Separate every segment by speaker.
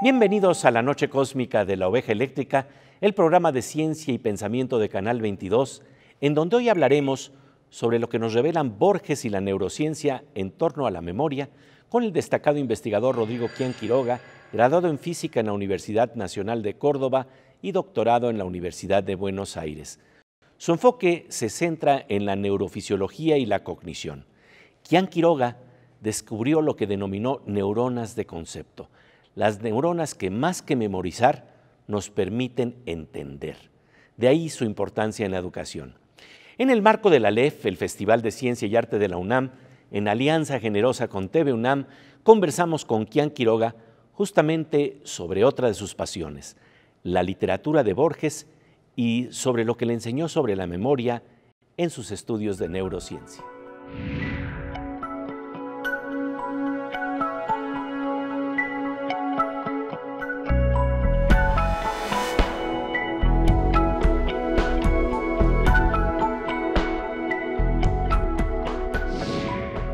Speaker 1: Bienvenidos a la Noche Cósmica de la Oveja Eléctrica, el programa de ciencia y pensamiento de Canal 22, en donde hoy hablaremos sobre lo que nos revelan Borges y la neurociencia en torno a la memoria, con el destacado investigador Rodrigo Quián Quiroga, graduado en Física en la Universidad Nacional de Córdoba y doctorado en la Universidad de Buenos Aires. Su enfoque se centra en la neurofisiología y la cognición. Quián Quiroga descubrió lo que denominó neuronas de concepto, las neuronas que más que memorizar nos permiten entender. De ahí su importancia en la educación. En el marco de la LEF, el Festival de Ciencia y Arte de la UNAM, en alianza generosa con TV UNAM, conversamos con Quián Quiroga justamente sobre otra de sus pasiones, la literatura de Borges y sobre lo que le enseñó sobre la memoria en sus estudios de neurociencia.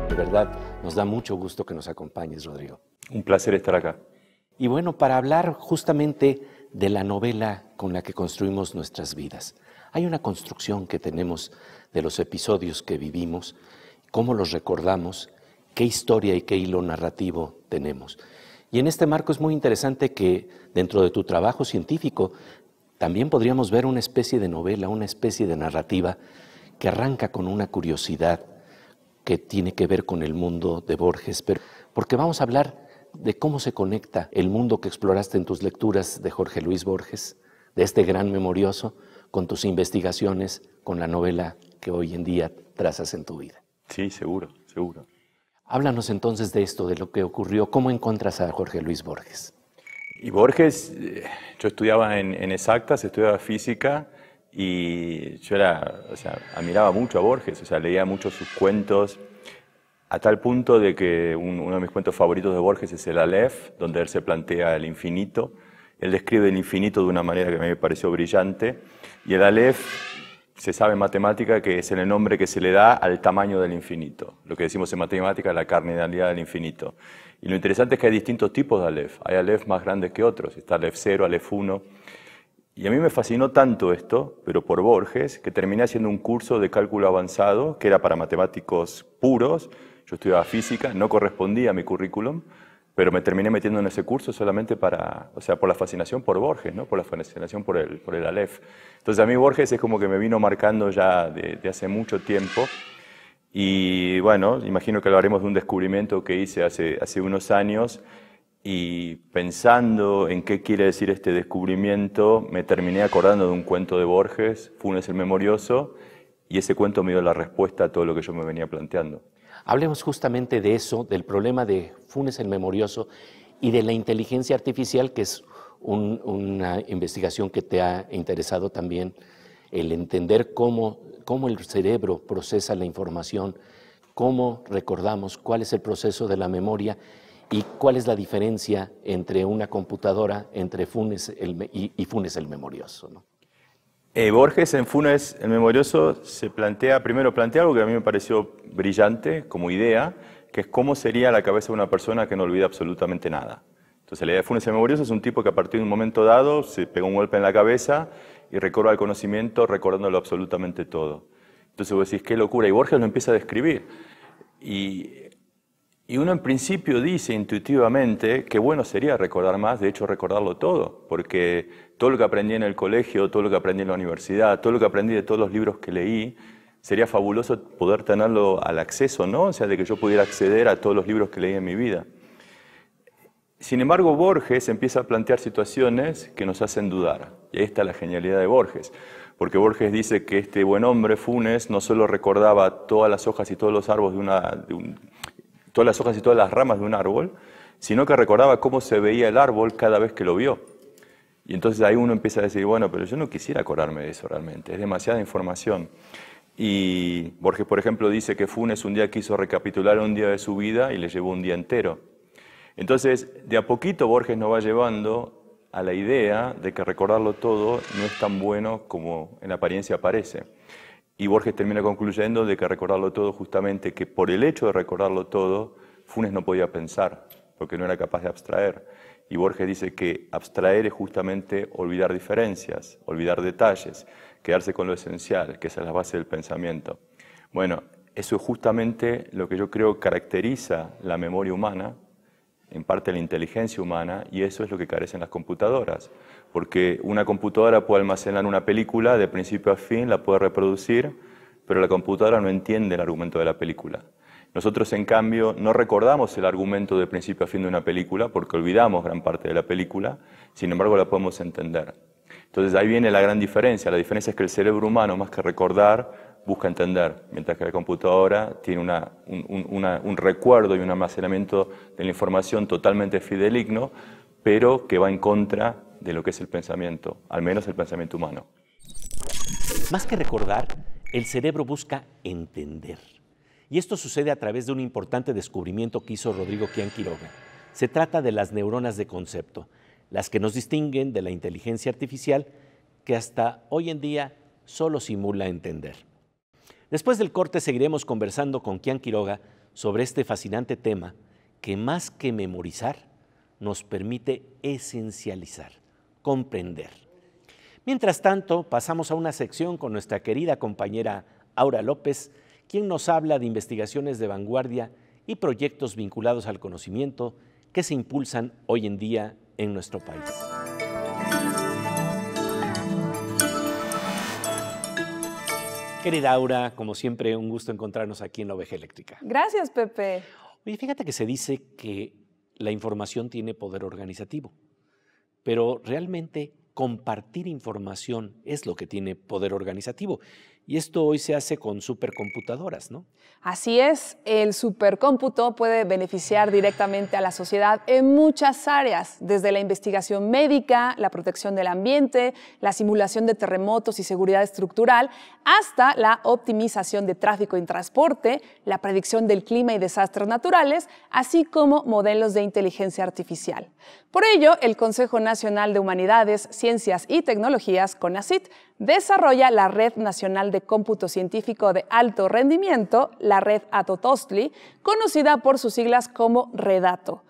Speaker 1: De verdad, nos da mucho gusto que nos acompañes, Rodrigo.
Speaker 2: Un placer estar acá.
Speaker 1: Y bueno, para hablar justamente de la novela con la que construimos nuestras vidas. Hay una construcción que tenemos de los episodios que vivimos, cómo los recordamos, qué historia y qué hilo narrativo tenemos. Y en este marco es muy interesante que dentro de tu trabajo científico también podríamos ver una especie de novela, una especie de narrativa que arranca con una curiosidad que tiene que ver con el mundo de Borges, porque vamos a hablar de cómo se conecta el mundo que exploraste en tus lecturas de Jorge Luis Borges, de este gran memorioso, con tus investigaciones, con la novela que hoy en día trazas en tu vida.
Speaker 2: Sí, seguro, seguro.
Speaker 1: Háblanos entonces de esto, de lo que ocurrió. ¿Cómo encuentras a Jorge Luis Borges?
Speaker 2: Y Borges, yo estudiaba en exactas, estudiaba física, y yo admiraba mucho a Borges, leía mucho sus cuentos, a tal punto de que uno de mis cuentos favoritos de Borges es el Aleph, donde él se plantea el infinito. Él describe el infinito de una manera que a mí me pareció brillante, y el Aleph se sabe en matemática que es el nombre que se le da al tamaño del infinito, lo que decimos en matemática la cardinalidad del infinito. Y lo interesante es que hay distintos tipos de Aleph, hay Aleph más grandes que otros, está Aleph 0, Aleph 1, y a mí me fascinó tanto esto, pero por Borges, que terminé haciendo un curso de cálculo avanzado, que era para matemáticos puros. Yo estudiaba física, no correspondía a mi currículum, pero me terminé metiendo en ese curso solamente por la fascinación por Borges, ¿no? Por la fascinación por el Aleph. Entonces a mí Borges es como que me vino marcando ya de hace mucho tiempo. Y bueno, imagino que hablaremos de un descubrimiento que hice hace unos años, y pensando en qué quiere decir este descubrimiento, me terminé acordando de un cuento de Borges, Funes el Memorioso, y ese cuento me dio la respuesta a todo lo que yo me venía planteando.
Speaker 1: Hablemos justamente de eso, del problema de Funes el Memorioso y de la inteligencia artificial, que es una investigación que te ha interesado también, el entender cómo el cerebro procesa la información, cómo recordamos, cuál es el proceso de la memoria y cuál es la diferencia entre una computadora, entre Funes y Funes el Memorioso, ¿no?
Speaker 2: Borges en Funes el Memorioso primero plantea algo que a mí me pareció brillante como idea, que es cómo sería la cabeza de una persona que no olvida absolutamente nada. Entonces la idea de Funes el Memorioso es un tipo que a partir de un momento dado se pegó un golpe en la cabeza y recobra el conocimiento recordándolo absolutamente todo. Entonces vos decís, qué locura, y Borges lo empieza a describir. Y uno en principio dice intuitivamente que bueno sería recordar más, de hecho recordarlo todo, porque todo lo que aprendí en el colegio, todo lo que aprendí en la universidad, todo lo que aprendí de todos los libros que leí, sería fabuloso poder tenerlo al acceso, ¿no? O sea, de que yo pudiera acceder a todos los libros que leí en mi vida. Sin embargo, Borges empieza a plantear situaciones que nos hacen dudar, y ahí está la genialidad de Borges, porque Borges dice que este buen hombre, Funes, no solo recordaba todas las hojas y todos los árboles todas las hojas y todas las ramas de un árbol, sino que recordaba cómo se veía el árbol cada vez que lo vio. Y entonces ahí uno empieza a decir, bueno, pero yo no quisiera acordarme de eso realmente, es demasiada información. Y Borges, por ejemplo, dice que Funes un día quiso recapitular un día de su vida y le llevó un día entero. Entonces, de a poquito Borges nos va llevando a la idea de que recordarlo todo no es tan bueno como en apariencia parece. Y Borges termina concluyendo de que recordarlo todo, justamente que por el hecho de recordarlo todo, Funes no podía pensar, porque no era capaz de abstraer. Y Borges dice que abstraer es justamente olvidar diferencias, olvidar detalles, quedarse con lo esencial, que esa es la base del pensamiento. Bueno, eso es justamente lo que yo creo caracteriza la memoria humana, en parte la inteligencia humana, y eso es lo que carecen las computadoras. Porque una computadora puede almacenar una película de principio a fin, la puede reproducir, pero la computadora no entiende el argumento de la película. Nosotros, en cambio, no recordamos el argumento de principio a fin de una película porque olvidamos gran parte de la película, sin embargo la podemos entender. Entonces ahí viene la gran diferencia. La diferencia es que el cerebro humano, más que recordar, busca entender, mientras que la computadora tiene un recuerdo y un almacenamiento de la información totalmente fidedigno, pero que va en contra de lo que es el pensamiento, al menos el pensamiento humano.
Speaker 1: Más que recordar, el cerebro busca entender. Y esto sucede a través de un importante descubrimiento que hizo Rodrigo Quián Quiroga. Se trata de las neuronas de concepto, las que nos distinguen de la inteligencia artificial que hasta hoy en día solo simula entender. Después del corte seguiremos conversando con Quián Quiroga sobre este fascinante tema que más que memorizar nos permite esencializar, comprender. Mientras tanto, pasamos a una sección con nuestra querida compañera Aura López, quien nos habla de investigaciones de vanguardia y proyectos vinculados al conocimiento que se impulsan hoy en día en nuestro país. Querida Aura, como siempre, un gusto encontrarnos aquí en La Oveja Eléctrica.
Speaker 3: Gracias, Pepe.
Speaker 1: Oye, fíjate que se dice que la información tiene poder organizativo, pero realmente compartir información es lo que tiene poder organizativo. Y esto hoy se hace con supercomputadoras, ¿no?
Speaker 3: Así es, el supercómputo puede beneficiar directamente a la sociedad en muchas áreas, desde la investigación médica, la protección del ambiente, la simulación de terremotos y seguridad estructural, hasta la optimización de tráfico y transporte, la predicción del clima y desastres naturales, así como modelos de inteligencia artificial. Por ello, el Consejo Nacional de Humanidades, Ciencias y Tecnologías, CONACYT, desarrolla la Red Nacional de Cómputo Científico de Alto Rendimiento, la Red Atotostli, conocida por sus siglas como REDATO.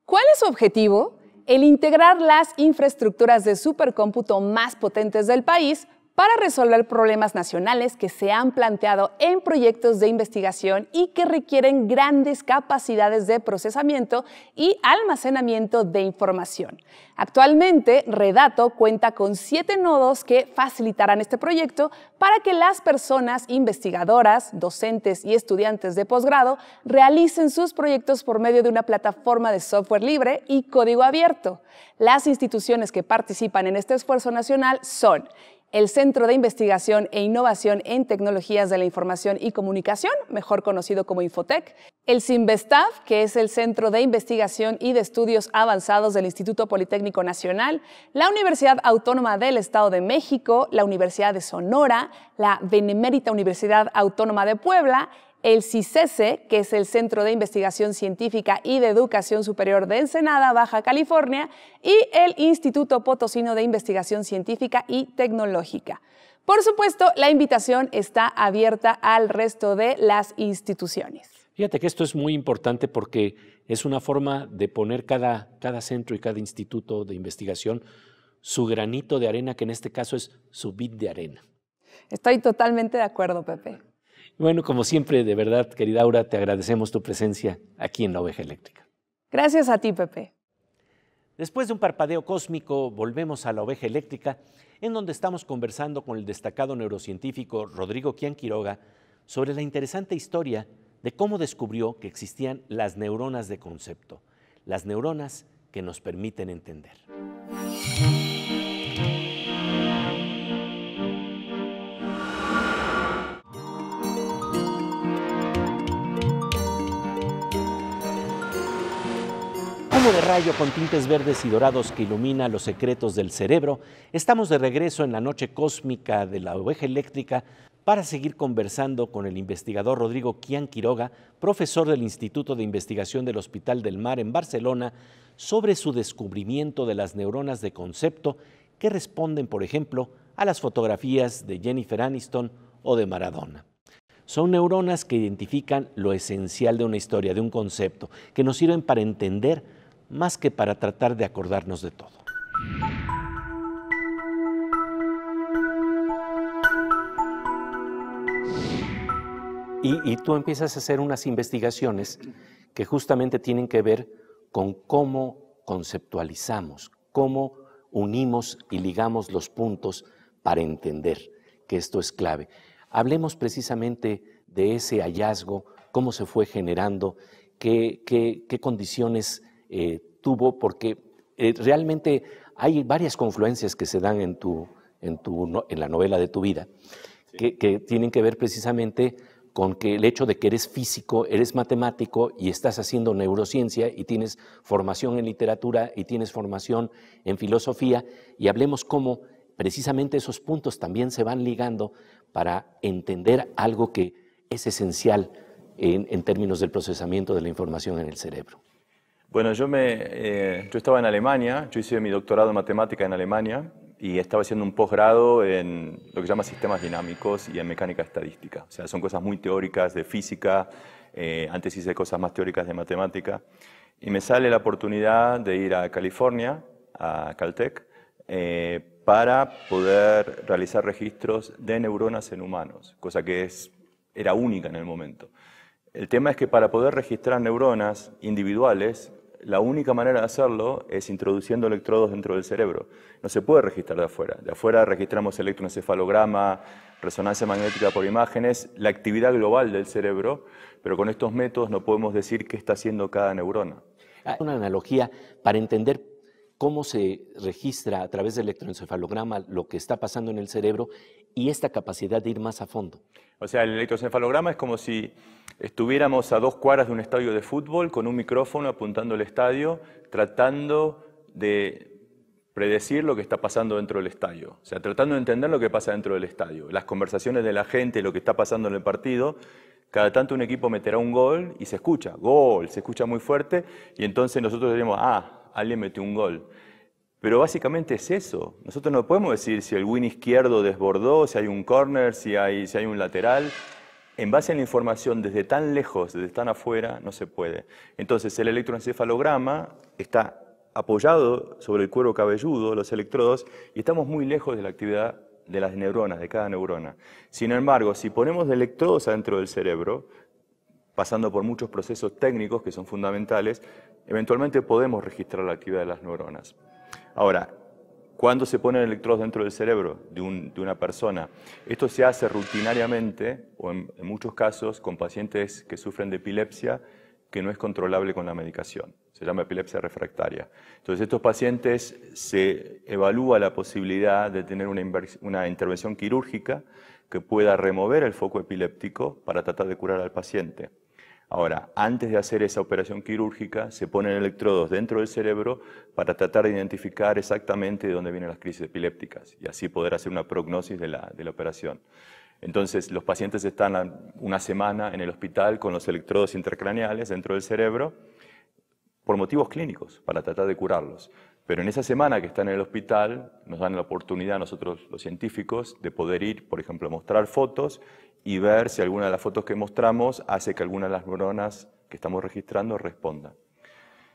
Speaker 3: ¿Cuál es su objetivo? El integrar las infraestructuras de supercómputo más potentes del país para resolver problemas nacionales que se han planteado en proyectos de investigación y que requieren grandes capacidades de procesamiento y almacenamiento de información. Actualmente, REDATO cuenta con 7 nodos que facilitarán este proyecto para que las personas investigadoras, docentes y estudiantes de posgrado realicen sus proyectos por medio de una plataforma de software libre y código abierto. Las instituciones que participan en este esfuerzo nacional son el Centro de Investigación e Innovación en Tecnologías de la Información y Comunicación, mejor conocido como Infotec, el CINVESTAV, que es el Centro de Investigación y de Estudios Avanzados del Instituto Politécnico Nacional, la Universidad Autónoma del Estado de México, la Universidad de Sonora, la Benemérita Universidad Autónoma de Puebla, el CICESE, que es el Centro de Investigación Científica y de Educación Superior de Ensenada, Baja California, y el Instituto Potosino de Investigación Científica y Tecnológica. Por supuesto, la invitación está abierta al resto de las instituciones.
Speaker 1: Fíjate que esto es muy importante porque es una forma de poner cada centro y cada instituto de investigación su granito de arena, que en este caso es su bit de arena.
Speaker 3: Estoy totalmente de acuerdo, Pepe.
Speaker 1: Bueno, como siempre, de verdad, querida Aura, te agradecemos tu presencia aquí en La Oveja Eléctrica.
Speaker 3: Gracias a ti, Pepe.
Speaker 1: Después de un parpadeo cósmico, volvemos a La Oveja Eléctrica, en donde estamos conversando con el destacado neurocientífico Rodrigo Quián Quiroga sobre la interesante historia de cómo descubrió que existían las neuronas de concepto, las neuronas que nos permiten entender. De rayo con tintes verdes y dorados que ilumina los secretos del cerebro, estamos de regreso en la noche cósmica de La Oveja Eléctrica para seguir conversando con el investigador Rodrigo Quián Quiroga, profesor del Instituto de Investigación del Hospital del Mar en Barcelona, sobre su descubrimiento de las neuronas de concepto que responden, por ejemplo, a las fotografías de Jennifer Aniston o de Maradona. Son neuronas que identifican lo esencial de una historia, de un concepto, que nos sirven para entender más que para tratar de acordarnos de todo. Y tú empiezas a hacer unas investigaciones que justamente tienen que ver con cómo conceptualizamos, cómo unimos y ligamos los puntos para entender que esto es clave. Hablemos precisamente de ese hallazgo, cómo se fue generando, qué condiciones tuvo, porque realmente hay varias confluencias que se dan en la novela de tu vida, sí, que tienen que ver precisamente con que el hecho de que eres físico, eres matemático y estás haciendo neurociencia y tienes formación en literatura y tienes formación en filosofía, y hablemos cómo precisamente esos puntos también se van ligando para entender algo que es esencial en términos del procesamiento de la información en el cerebro.
Speaker 2: Bueno, yo estaba en Alemania, yo hice mi doctorado en matemática en Alemania, y estaba haciendo un posgrado en lo que se llama sistemas dinámicos y en mecánica estadística. O sea, son cosas muy teóricas de física, antes hice cosas más teóricas de matemática, y me sale la oportunidad de ir a California, a Caltech, para poder realizar registros de neuronas en humanos, cosa que era única en el momento. El tema es que para poder registrar neuronas individuales, la única manera de hacerlo es introduciendo electrodos dentro del cerebro. No se puede registrar de afuera. De afuera registramos electroencefalograma, resonancia magnética por imágenes, la actividad global del cerebro, pero con estos métodos no podemos decir qué está haciendo cada neurona.
Speaker 1: Hay una analogía para entender cómo se registra a través del electroencefalograma lo que está pasando en el cerebro y esta capacidad de ir más a fondo.
Speaker 2: O sea, el electroencefalograma es como si estuviéramos a 2 cuadras de un estadio de fútbol con un micrófono apuntando al estadio, tratando de predecir lo que está pasando dentro del estadio. O sea, tratando de entender lo que pasa dentro del estadio. Las conversaciones de la gente, lo que está pasando en el partido. Cada tanto un equipo meterá un gol y se escucha, gol, se escucha muy fuerte, y entonces nosotros diremos, alguien metió un gol. Pero básicamente es eso. Nosotros no podemos decir si el win izquierdo desbordó, si hay un córner, si hay un lateral. En base a la información desde tan lejos, desde tan afuera, no se puede. Entonces el electroencefalograma está apoyado sobre el cuero cabelludo, los electrodos, y estamos muy lejos de la actividad de las neuronas, de cada neurona. Sin embargo, si ponemos electrodos adentro del cerebro, pasando por muchos procesos técnicos que son fundamentales, eventualmente podemos registrar la actividad de las neuronas. Ahora, ¿cuándo se ponen electrodos dentro del cerebro de una persona? Esto se hace rutinariamente, o en muchos casos, con pacientes que sufren de epilepsia que no es controlable con la medicación. Se llama epilepsia refractaria. Entonces, estos pacientes se evalúa la posibilidad de tener una intervención quirúrgica que pueda remover el foco epiléptico para tratar de curar al paciente. Ahora, antes de hacer esa operación quirúrgica, se ponen electrodos dentro del cerebro para tratar de identificar exactamente de dónde vienen las crisis epilépticas y así poder hacer una prognosis de la operación. Entonces, los pacientes están una semana en el hospital con los electrodos intracraneales dentro del cerebro por motivos clínicos, para tratar de curarlos. Pero en esa semana que están en el hospital, nos dan la oportunidad nosotros, los científicos, de poder ir, por ejemplo, a mostrar fotos y ver si alguna de las fotos que mostramos hace que alguna de las neuronas que estamos registrando responda.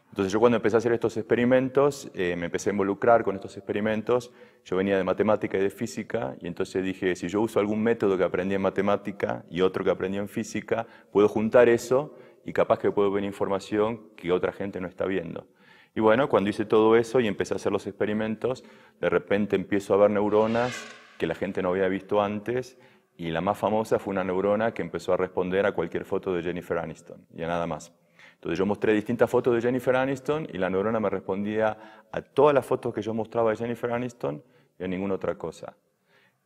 Speaker 2: Entonces yo cuando empecé a hacer estos experimentos, me empecé a involucrar con estos experimentos. Yo venía de matemática y de física, y entonces dije, si yo uso algún método que aprendí en matemática y otro que aprendí en física, puedo juntar eso y capaz que puedo ver información que otra gente no está viendo. Y bueno, cuando hice todo eso y empecé a hacer los experimentos, de repente empiezo a ver neuronas que la gente no había visto antes, y la más famosa fue una neurona que empezó a responder a cualquier foto de Jennifer Aniston, y a nada más. Entonces yo mostré distintas fotos de Jennifer Aniston y la neurona me respondía a todas las fotos que yo mostraba de Jennifer Aniston y a ninguna otra cosa.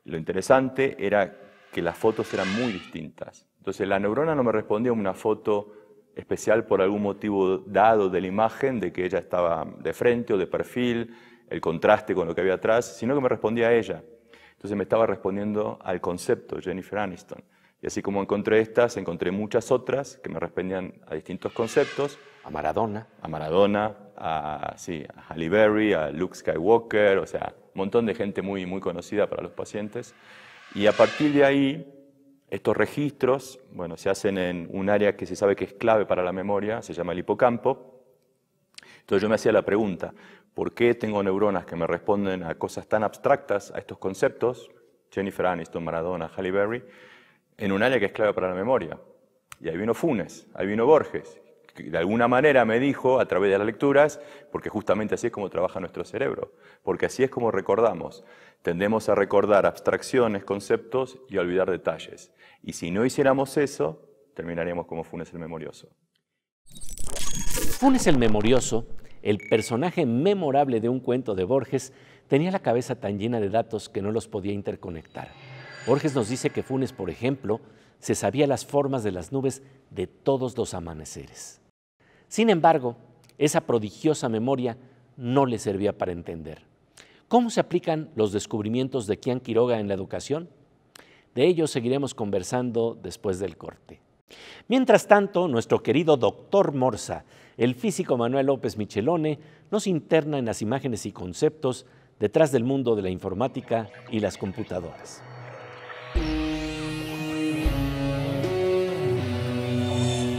Speaker 2: Lo interesante era que las fotos eran muy distintas. Entonces la neurona no me respondía una foto especial por algún motivo dado de la imagen, de que ella estaba de frente o de perfil, el contraste con lo que había atrás, sino que me respondía a ella. Entonces me estaba respondiendo al concepto Jennifer Aniston. Y así como encontré estas, encontré muchas otras que me respondían a distintos conceptos.
Speaker 1: A Maradona.
Speaker 2: A Maradona, a Halle Berry, a Luke Skywalker, o sea, un montón de gente muy, muy conocida para los pacientes. Y a partir de ahí, estos registros, bueno, se hacen en un área que se sabe que es clave para la memoria, se llama el hipocampo. Entonces yo me hacía la pregunta, ¿por qué tengo neuronas que me responden a cosas tan abstractas, a estos conceptos, Jennifer Aniston, Maradona, Halle Berry, en un área que es clave para la memoria? Y ahí vino Funes, ahí vino Borges, que de alguna manera me dijo, a través de las lecturas, porque justamente así es como trabaja nuestro cerebro, porque así es como recordamos. Tendemos a recordar abstracciones, conceptos y a olvidar detalles. Y si no hiciéramos eso, terminaríamos como Funes el Memorioso.
Speaker 1: Funes el Memorioso, el personaje memorable de un cuento de Borges, tenía la cabeza tan llena de datos que no los podía interconectar. Borges nos dice que Funes, por ejemplo, se sabía las formas de las nubes de todos los amaneceres. Sin embargo, esa prodigiosa memoria no le servía para entender. ¿Cómo se aplican los descubrimientos de Kian Quiroga en la educación? De ello seguiremos conversando después del corte. Mientras tanto, nuestro querido doctor Morsa, el físico Manuel López Michelone, nos interna en las imágenes y conceptos detrás del mundo de la informática y las computadoras.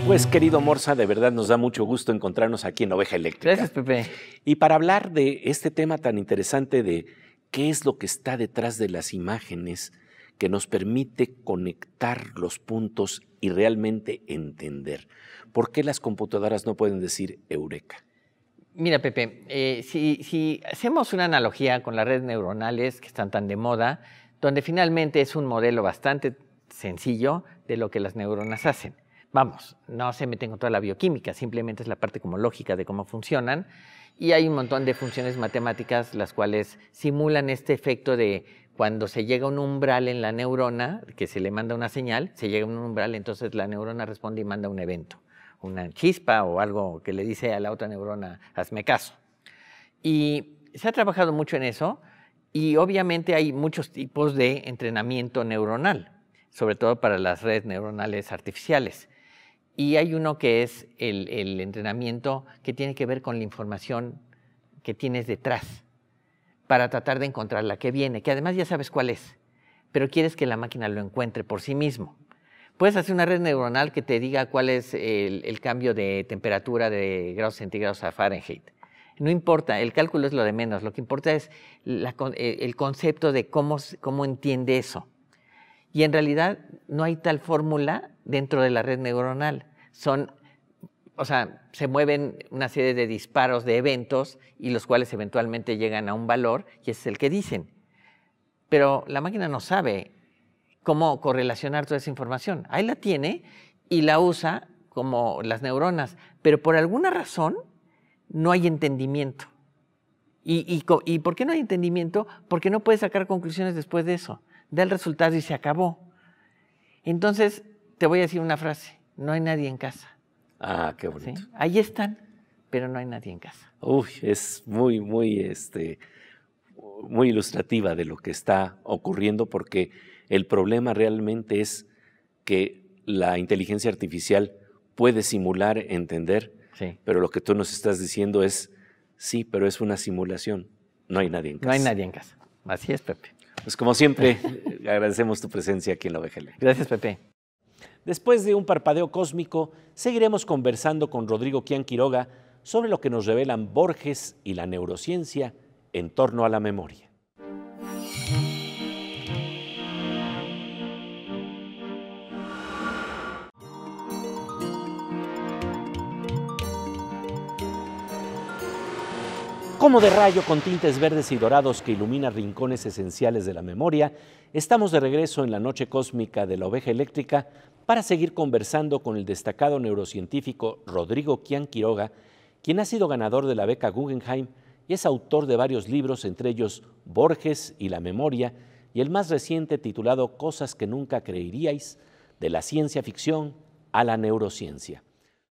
Speaker 1: Pues, querido Morsa, de verdad nos da mucho gusto encontrarnos aquí en Oveja Eléctrica.
Speaker 4: Gracias, Pepe.
Speaker 1: Y para hablar de este tema tan interesante de qué es lo que está detrás de las imágenes que nos permite conectar los puntos y realmente entender. ¿Por qué las computadoras no pueden decir eureka?
Speaker 4: Mira, Pepe, si hacemos una analogía con las redes neuronales que están tan de moda, donde finalmente es un modelo bastante sencillo de lo que las neuronas hacen. Vamos, no se meten con toda la bioquímica, simplemente es la parte como lógica de cómo funcionan, y hay un montón de funciones matemáticas las cuales simulan este efecto de cuando se llega a un umbral en la neurona, que se le manda una señal, se llega a un umbral, entonces la neurona responde y manda un evento, una chispa o algo que le dice a la otra neurona, hazme caso. Y se ha trabajado mucho en eso, y obviamente hay muchos tipos de entrenamiento neuronal, sobre todo para las redes neuronales artificiales. Y hay uno que es el entrenamiento que tiene que ver con la información que tienes detrás para tratar de encontrar la que viene, que además ya sabes cuál es, pero quieres que la máquina lo encuentre por sí mismo. Puedes hacer una red neuronal que te diga cuál es el cambio de temperatura de grados centígrados a Fahrenheit. No importa, el cálculo es lo de menos, lo que importa es el concepto de cómo entiende eso. Y en realidad no hay tal fórmula dentro de la red neuronal. Se mueven una serie de disparos de eventos y los cuales eventualmente llegan a un valor y ese es el que dicen. Pero la máquina no sabe cómo correlacionar toda esa información. Ahí la tiene y la usa como las neuronas, pero por alguna razón no hay entendimiento. ¿Y por qué no hay entendimiento? Porque no puedes sacar conclusiones después de eso. Da el resultado y se acabó. Entonces, te voy a decir una frase. No hay nadie en casa.
Speaker 1: Ah, qué bonito.
Speaker 4: ¿Sí? Ahí están, pero no hay nadie en casa.
Speaker 1: Uy, es muy ilustrativa de lo que está ocurriendo, porque el problema realmente es que la inteligencia artificial puede simular, entender,
Speaker 4: Sí.
Speaker 1: pero lo que tú nos estás diciendo es, sí, pero es una simulación. No hay nadie en casa.
Speaker 4: No hay nadie en casa. Así es, Pepe.
Speaker 1: Pues como siempre, agradecemos tu presencia aquí en la Oveja Eléctrica.
Speaker 4: Gracias, Pepe.
Speaker 1: Después de un parpadeo cósmico, seguiremos conversando con Rodrigo Kian Quiroga sobre lo que nos revelan Borges y la neurociencia en torno a la memoria. Como de rayo con tintes verdes y dorados que ilumina rincones esenciales de la memoria, estamos de regreso en la noche cósmica de la Oveja Eléctrica para seguir conversando con el destacado neurocientífico Rodrigo Kian Quiroga, quien ha sido ganador de la beca Guggenheim y es autor de varios libros, entre ellos Borges y la memoria, y el más reciente titulado Cosas que nunca creeríais, de la ciencia ficción a la neurociencia.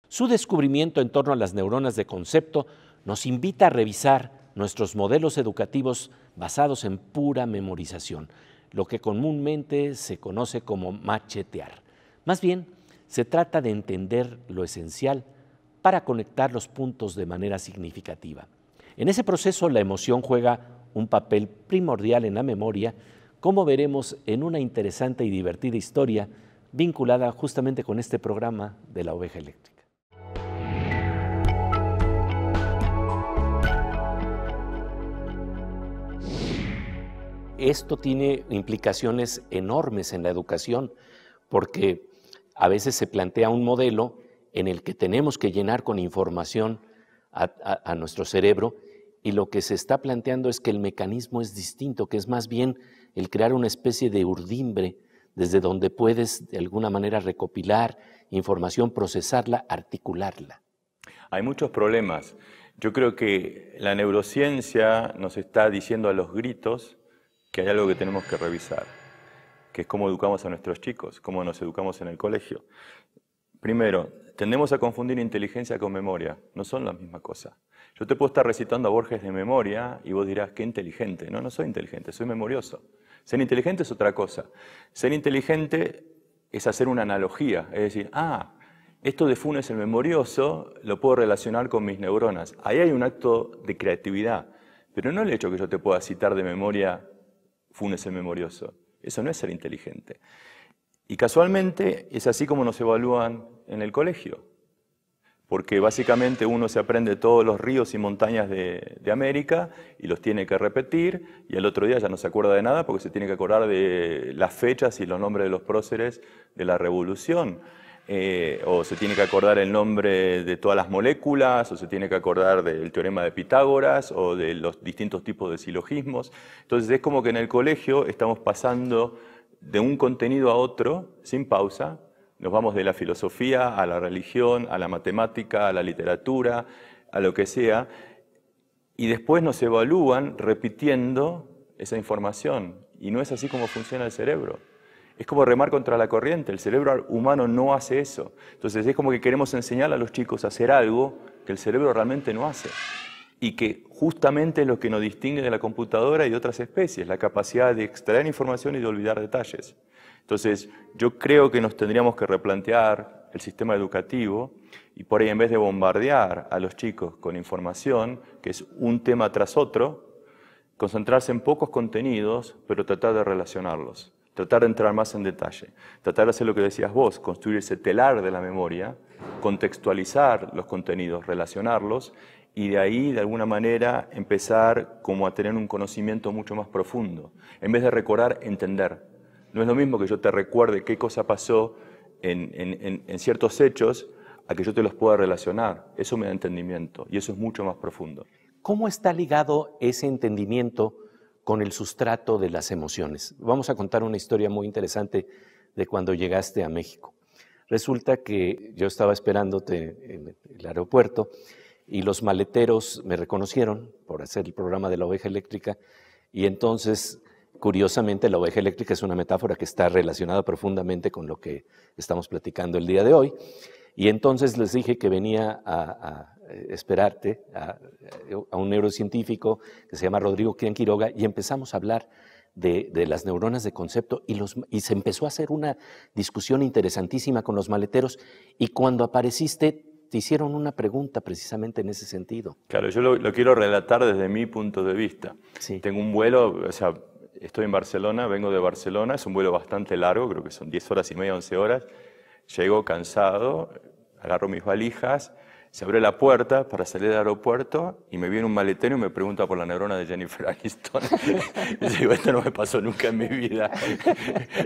Speaker 1: Su descubrimiento en torno a las neuronas de concepto nos invita a revisar nuestros modelos educativos basados en pura memorización, lo que comúnmente se conoce como machetear. Más bien, se trata de entender lo esencial para conectar los puntos de manera significativa. En ese proceso, la emoción juega un papel primordial en la memoria, como veremos en una interesante y divertida historia vinculada justamente con este programa de la Oveja Eléctrica. esto tiene implicaciones enormes en la educación, porque a veces se plantea un modelo en el que tenemos que llenar con información a nuestro cerebro, y lo que se está planteando es que el mecanismo es distinto, que es más bien el crear una especie de urdimbre desde donde puedes de alguna manera recopilar información, procesarla, articularla.
Speaker 2: Hay muchos problemas. Yo creo que la neurociencia nos está diciendo a los gritos que hay algo que tenemos que revisar, que es cómo educamos a nuestros chicos, cómo nos educamos en el colegio. Primero, tendemos a confundir inteligencia con memoria. No son la misma cosa. Yo te puedo estar recitando a Borges de memoria y vos dirás, qué inteligente. No, no soy inteligente, soy memorioso. Ser inteligente es otra cosa. Ser inteligente es hacer una analogía, es decir, esto de Funes el memorioso lo puedo relacionar con mis neuronas. Ahí hay un acto de creatividad, pero no el hecho que yo te pueda citar de memoria Funes el memorioso. Eso no es ser inteligente. Y casualmente es así como nos evalúan en el colegio, porque básicamente uno se aprende todos los ríos y montañas de América y los tiene que repetir, y el otro día ya no se acuerda de nada porque se tiene que acordar de las fechas y los nombres de los próceres de la Revolución, o se tiene que acordar el nombre de todas las moléculas, o se tiene que acordar del teorema de Pitágoras o de los distintos tipos de silogismos. Entonces es como que en el colegio estamos pasando de un contenido a otro sin pausa. Nos vamos de la filosofía a la religión, a la matemática, a la literatura, a lo que sea, y después nos evalúan repitiendo esa información. Y no es así como funciona el cerebro. Es como remar contra la corriente. El cerebro humano no hace eso. Entonces es como que queremos enseñar a los chicos a hacer algo que el cerebro realmente no hace. Y que justamente es lo que nos distingue de la computadora y de otras especies, la capacidad de extraer información y de olvidar detalles. Entonces, yo creo que nos tendríamos que replantear el sistema educativo y por ahí, en vez de bombardear a los chicos con información, que es un tema tras otro, concentrarse en pocos contenidos, pero tratar de relacionarlos, tratar de entrar más en detalle, tratar de hacer lo que decías vos, construir ese telar de la memoria, contextualizar los contenidos, relacionarlos, y de ahí, de alguna manera, empezar como a tener un conocimiento mucho más profundo. En vez de recordar, entender. No es lo mismo que yo te recuerde qué cosa pasó en ciertos hechos a que yo te los pueda relacionar. Eso me da entendimiento y eso es mucho más profundo.
Speaker 1: ¿Cómo está ligado ese entendimiento con el sustrato de las emociones? Vamos a contar una historia muy interesante de cuando llegaste a México. Resulta que yo estaba esperándote en el aeropuerto y los maleteros me reconocieron por hacer el programa de la oveja eléctrica, y entonces, curiosamente, la oveja eléctrica es una metáfora que está relacionada profundamente con lo que estamos platicando el día de hoy, y entonces les dije que venía a esperarte a un neurocientífico que se llama Rodrigo Crián Quiroga, y empezamos a hablar de las neuronas de concepto, y se empezó a hacer una discusión interesantísima con los maleteros, y cuando apareciste te hicieron una pregunta precisamente en ese sentido.
Speaker 2: Claro, yo lo quiero relatar desde mi punto de vista.
Speaker 1: Sí.
Speaker 2: Tengo un vuelo, o sea, estoy en Barcelona, vengo de Barcelona, es un vuelo bastante largo, creo que son 10 horas y media, 11 horas. Llego cansado, agarro mis valijas, se abre la puerta para salir del aeropuerto y me viene un maletero y me pregunta por la neurona de Jennifer Aniston. Y digo, esto no me pasó nunca en mi vida.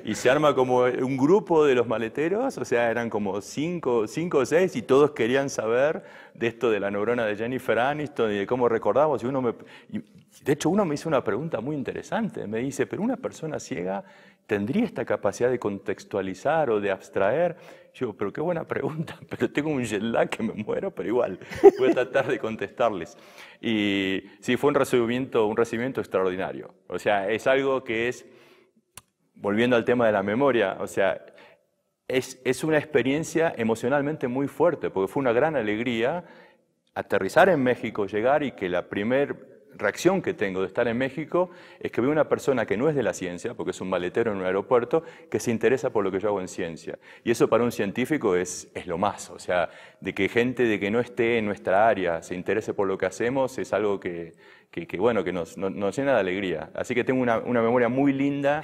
Speaker 2: Y se arma como un grupo de los maleteros, o sea, eran como 5 o 6 y todos querían saber de esto de la neurona de Jennifer Aniston y de cómo recordamos. Y de hecho, uno me hizo una pregunta muy interesante. Me dice, ¿pero una persona ciega tendría esta capacidad de contextualizar o de abstraer? Yo digo, pero qué buena pregunta, pero tengo un jet lag que me muero, pero igual, voy a tratar de contestarles. Y sí, fue un recibimiento extraordinario. O sea, es algo que es, volviendo al tema de la memoria, o sea, es una experiencia emocionalmente muy fuerte, porque fue una gran alegría aterrizar en México, llegar y que la primera reacción que tengo de estar en México es que veo una persona que no es de la ciencia, porque es un maletero en un aeropuerto, que se interesa por lo que yo hago en ciencia. Y eso para un científico es lo más. O sea, de que gente de que no esté en nuestra área se interese por lo que hacemos es algo que nos llena de alegría. Así que tengo una memoria muy linda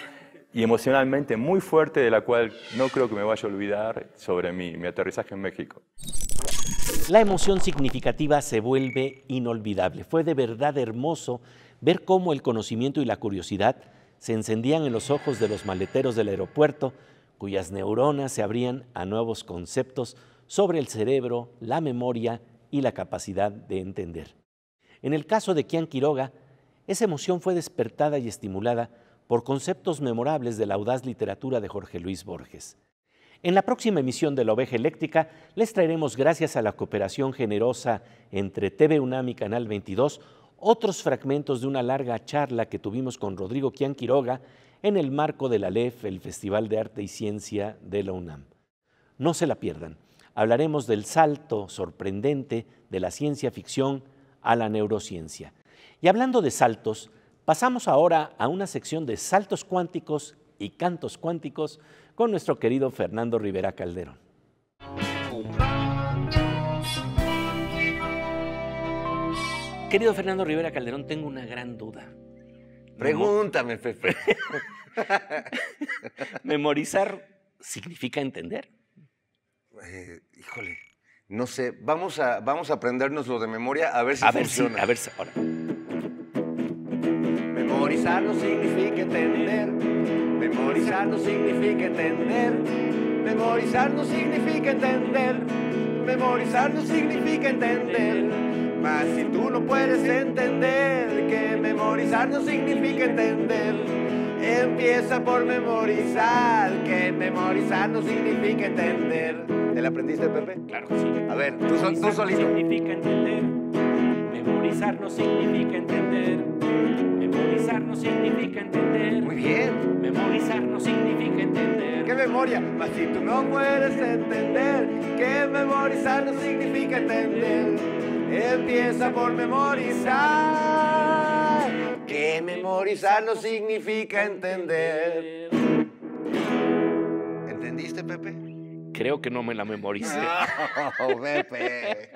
Speaker 2: y emocionalmente muy fuerte, de la cual no creo que me vaya a olvidar sobre mi aterrizaje en México.
Speaker 1: La emoción significativa se vuelve inolvidable. Fue de verdad hermoso ver cómo el conocimiento y la curiosidad se encendían en los ojos de los maleteros del aeropuerto, cuyas neuronas se abrían a nuevos conceptos sobre el cerebro, la memoria y la capacidad de entender. En el caso de Kian Quiroga, esa emoción fue despertada y estimulada por conceptos memorables de la audaz literatura de Jorge Luis Borges. En la próxima emisión de La Oveja Eléctrica les traeremos, gracias a la cooperación generosa entre TV UNAM y Canal 22, otros fragmentos de una larga charla que tuvimos con Rodrigo Kian Quiroga en el marco de la LEF, el Festival de Arte y Ciencia de la UNAM. No se la pierdan. Hablaremos del salto sorprendente de la ciencia ficción a la neurociencia. Y hablando de saltos, pasamos ahora a una sección de saltos cuánticos y cantos cuánticos con nuestro querido Fernando Rivera Calderón. Querido Fernando Rivera Calderón, tengo una gran duda.
Speaker 5: Pregúntame, Pepe.
Speaker 1: ¿Memorizar significa entender?
Speaker 5: Híjole, no sé. Vamos a aprendernos lo de memoria a ver si funciona.
Speaker 1: A ver si, ahora.
Speaker 5: Memorizar no significa entender. Memorizar no significa entender. Memorizar no significa entender. Memorizar no significa entender. Mas si tú no puedes entender que memorizar no significa entender, empieza por memorizar, que memorizar no significa entender. ¿Te la aprendiste, Pepe?
Speaker 1: Claro que sí.
Speaker 5: A ver, tú solito.
Speaker 1: Significa entender. Memorizar no significa entender. Memorizar no significa entender.
Speaker 5: Muy bien.
Speaker 1: Memorizar no significa entender.
Speaker 5: ¿Qué memoria? Mas si tú no puedes entender que memorizar no significa entender, empieza por memorizar, que memorizar no significa entender. ¿Entendiste, Pepe?
Speaker 1: Creo que no me la memoricé.
Speaker 5: No, Pepe.